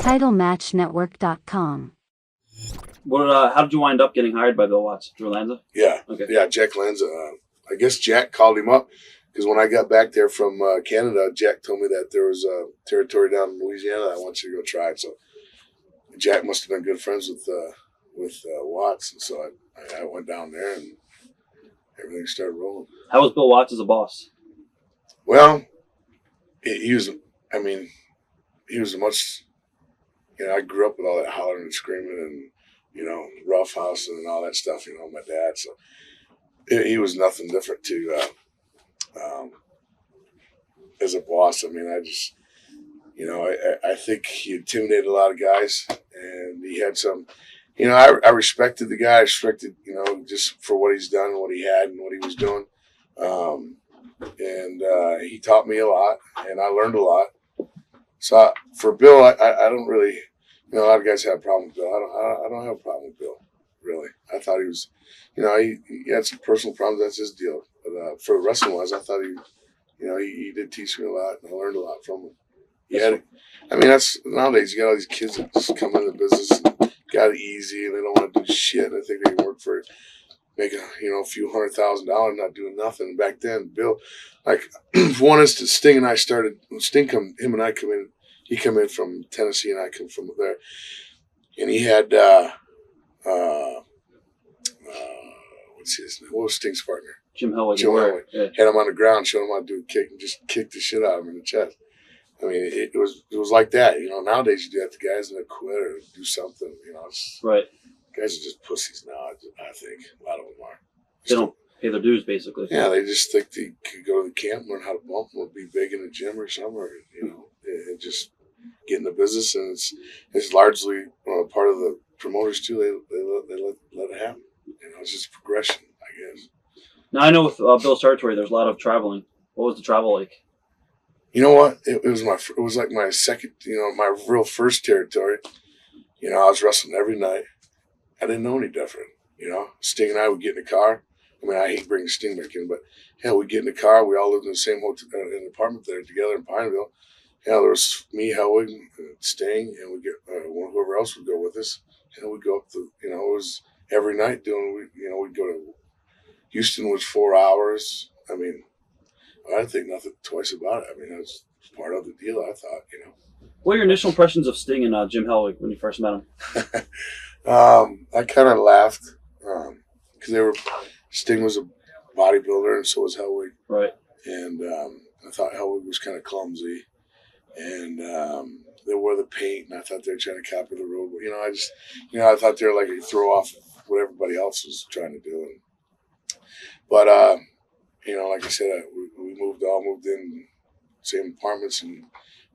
TitleMatchNetwork.com. How did you wind up getting hired by Bill Watts? Through Lanza? Yeah. Okay. Yeah, Jack Lanza. I guess Jack called him up because when I got back there from Canada, Jack told me that there was a territory down in Louisiana that I want you to go try it. So Jack must have been good friends with Watts, and so I went down there and everything started rolling. How was Bill Watts as a boss? Well, he was a much, I grew up with all that hollering and screaming and, roughhouse and all that stuff, my dad. So he was nothing different to, as a boss. I mean, I just, I think he intimidated a lot of guys, and he had some, I respected the guy. I respected, just for what he's done and what he had and what he was doing. And he taught me a lot, and I learned a lot. So for Bill, I don't really, a lot of guys have a problem with Bill. I don't have a problem with Bill, really. I thought he was, he had some personal problems. That's his deal. But for wrestling wise, I thought he did teach me a lot, and I learned a lot from him. That's nowadays you got all these kids that just come into the business and got it easy, and they don't want to do shit. I think they can work for make a few $100,000 not doing nothing. Back then, Bill, like one instance, Sting and I started. When Sting him and I come in. He come in from Tennessee, and I come from there. And he had what's his name? What was Sting's partner? Jim Hellwig. Yeah. Had him on the ground, showed him how to do a kick, and just kicked the shit out of him in the chest. I mean, it was like that. Nowadays you do that to guys and they quit or do something. Right. Guys are just pussies now. I think a lot of them are. They don't pay their dues, basically. Yeah, they just think they could go to the camp, learn how to bump, or be big in the gym or somewhere. And just get in the business, and it's largely part of the promoters too. They let it happen. It's just progression, I guess. Now I know with Bill's territory, there's a lot of traveling. What was the travel like? You know what? It was like my second, my real first territory. I was wrestling every night. I didn't know any different. Sting and I would get in the car. I mean, I hate bringing Sting back in, but we'd get in the car. We all lived in the same hotel, in an apartment there together in Pineville. There was me, Hellwig, and Sting, and we get whoever else would go with us, and we'd go up to, it was every night we'd go to Houston was 4 hours. I mean, I didn't think nothing twice about it. I mean, that was part of the deal, I thought, What are your initial impressions of Sting and Jim Hellwig when you first met him? I kind of laughed because Sting was a bodybuilder, and so was Hellwig. Right. And I thought Hellwig was kind of clumsy, and they wore the paint, and I thought they were trying to copy the road. I thought they were like a throw off what everybody else was trying to do. But like I said, we moved in same apartments, and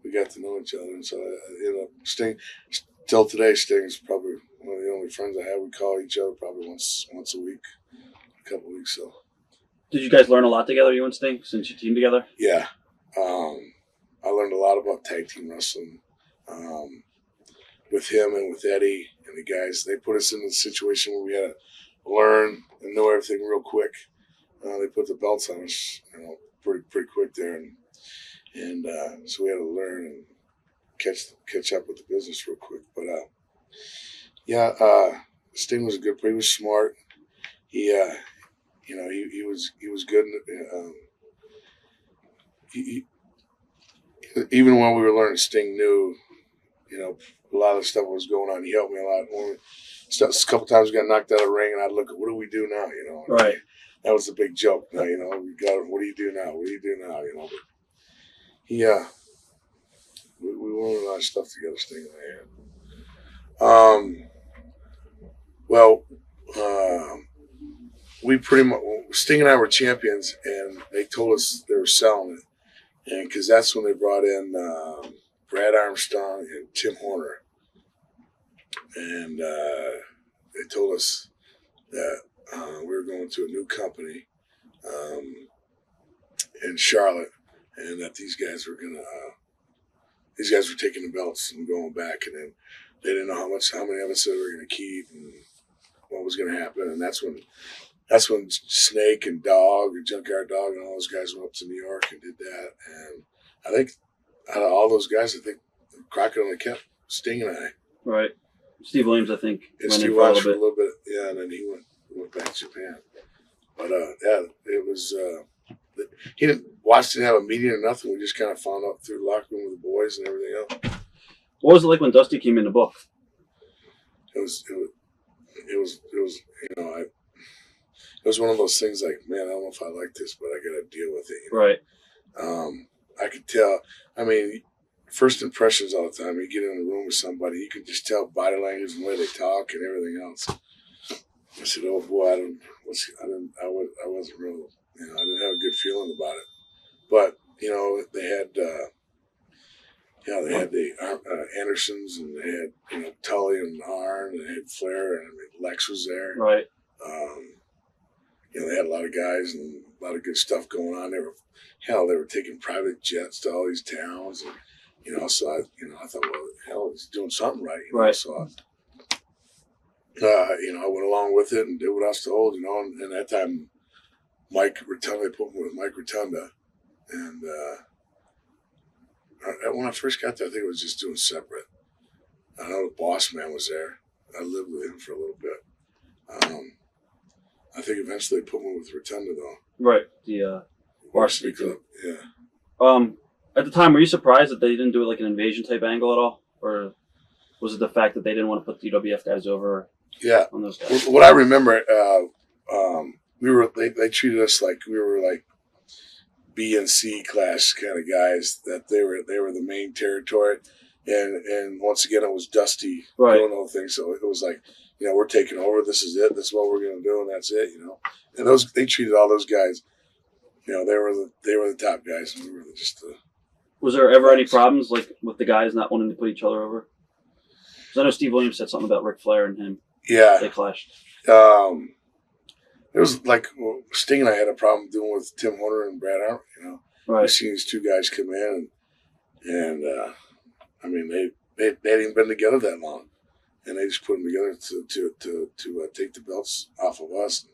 we got to know each other. And so, Sting, till today, Sting's probably one of the only friends I have. We call each other probably once a week, a couple of weeks. So, did you guys learn a lot together, you and Sting, since you teamed together? Yeah, I learned a lot about tag team wrestling with him and with Eddie and the guys. They put us in a situation where we had to learn and know everything real quick. They put the belts on us, pretty quick there, and so we had to learn and catch up with the business real quick. But Sting was a good player. He was smart. He was good. Even when we were learning, Sting knew, a lot of the stuff that was going on. He helped me a lot. A couple times we got knocked out of the ring, and I'd look at, what do we do now? Right. That was the big joke. What do you do now? What do you do now? But we learned a lot of stuff together, Sting and I. We pretty much, Sting and I were champions, and they told us they were selling it. And because that's when they brought in Brad Armstrong and Tim Horner. And they told us that we were going to a new company in Charlotte, and that these guys were taking the belts and going back, and then they didn't know how many of us they were going to keep and what was going to happen. And that's when Snake and Dog and Junkyard Dog and all those guys went up to New York and did that. And I think out of all those guys, I think Crockett only kept Sting and I. Right. Steve Williams, I think, And went Steve in for a watched little bit. Yeah, and then he went back to Japan. But yeah, it was. He didn't have a meeting or nothing. We just kind of found out through the locker room with the boys and everything else. What was it like when Dusty came in the book? It was you know, it was one of those things like, man, I don't know if I like this, but I got to deal with it. You know? Right. I could tell. I mean, first impressions all the time. You get in a room with somebody, you can just tell body language and the way they talk and everything else. I said, "Oh boy, I wasn't real. You know, I didn't have a good feeling about it." But you know, they had the Andersons, and they had Tully and Arn, and they had Flair, and Lex was there. Right. They had a lot of guys and a lot of good stuff going on. They were taking private jets to all these towns, and so I thought, well, hell, he's doing something right. Right. So I went along with it and did what I was told. And at that time, Mike Rotunda, they put me with Mike Rotunda, and when I first got there, I think it was just doing separate. I know the boss man was there. I lived with him for a little bit. I think eventually they put me with Rotunda, though. Right. The varsity club. team. Yeah. At the time, were you surprised that they didn't do like an invasion type angle at all, or was it the fact that they didn't want to put the UWF guys over? Yeah. On those guys. What I remember, they treated us like we were like B and C class kind of guys. That they were the main territory, and once again it was Dusty doing the whole thing. So it was like, we're taking over. This is it. This is what we're going to do, and that's it. And they treated all those guys. They were the top guys, and we were just the. Was there ever any problems like with the guys not wanting to put each other over? Because I know Steve Williams said something about Ric Flair and him. Yeah, they clashed. It was like Sting and I had a problem doing with Tim Horner and Brad Armour. Right. We've seen these two guys come in, and I mean they hadn't even been together that long, and they just put them together to take the belts off of us.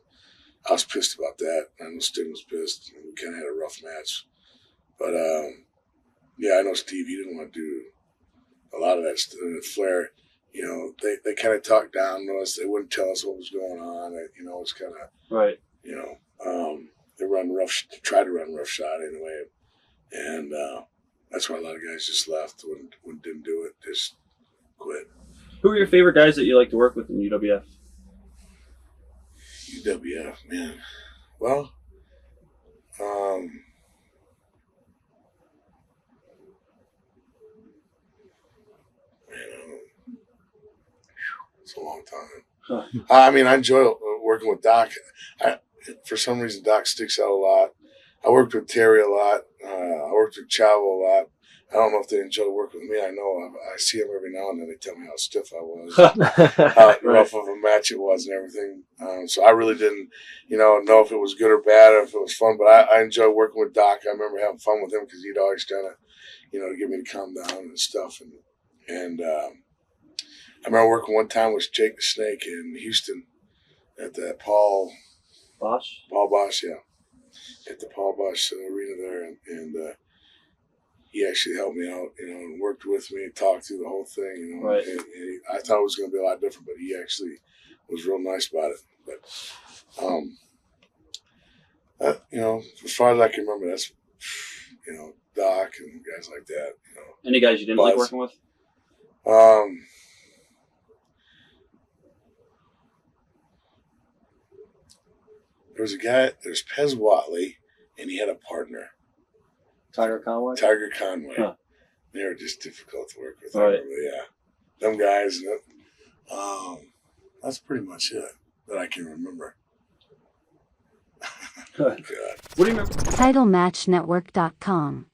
I was pissed about that. I know Sting was pissed. We kind of had a rough match, but yeah, I know Steve. He didn't want to do a lot of that stuff. And Flair, they kind of talked down to us. They wouldn't tell us what was going on. It's kind of right. They tried to run roughshod anyway, and that's why a lot of guys just left when didn't do it. Just quit. Who are your favorite guys that you like to work with in UWF? UWF, man. Well, it's a long time. Huh. I mean, I enjoy working with Doc. For some reason, Doc sticks out a lot. I worked with Terry a lot. I worked with Chavo a lot. I don't know if they enjoy working with me. I know I see them every now and then. They tell me how stiff I was, how rough of a match it was, and everything. So I really didn't, know if it was good or bad, or if it was fun. But I enjoy working with Doc. I remember having fun with him because he'd always kind of, get me to calm down and stuff. And I remember working one time with Jake the Snake in Houston at the Paul Bosch, yeah, at the Paul Bosch arena there, and he actually helped me out, and worked with me, talked through the whole thing, Right. And I thought it was going to be a lot different, but he actually was real nice about it. But as far as I can remember, that's Doc and guys like that. Any guys you didn't like working with? There's Pez Watley, and he had a partner. Tiger Conway? Huh. They were just difficult to work with. Right. Yeah. Them guys. That's pretty much it that I can remember. God. What do you remember? TitleMatchNetwork.com